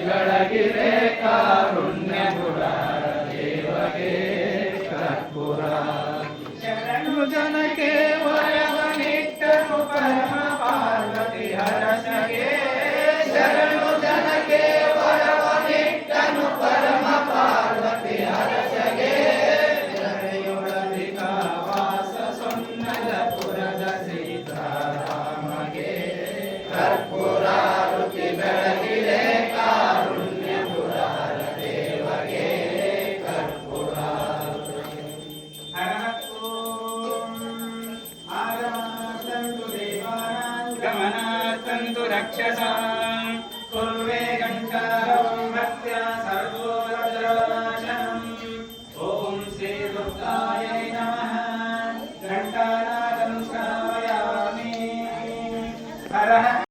ಬೆಳಗಿರೆ ಕಾರುಣ್ಯ ಮುರಾರ ದೇವಗೆ ಕರ್ಪೂರ ಶರಣು ಜನಕ್ಕೆ ವರವನಿಟ್ಟನು ಪರಮ ಪಾರ್ವತಿ ಹರಸಗೆ ಶರಣು ಜನಕ್ಕೆ ವರವನಿಟ್ಟನು ಪರಮ ಪಾರ್ವತಿ ಹರಸಗೆ ಜರೆಯೊಳಲಿಕ ವಾಸ ಸೊನ್ನಲಪುರದ ಸೀತಾರಾಮಗೆ ಕರ್ಪೂರ ರುಚಿ ಬೆಳಗಿರೆ गमनार्थं तु रक्षसा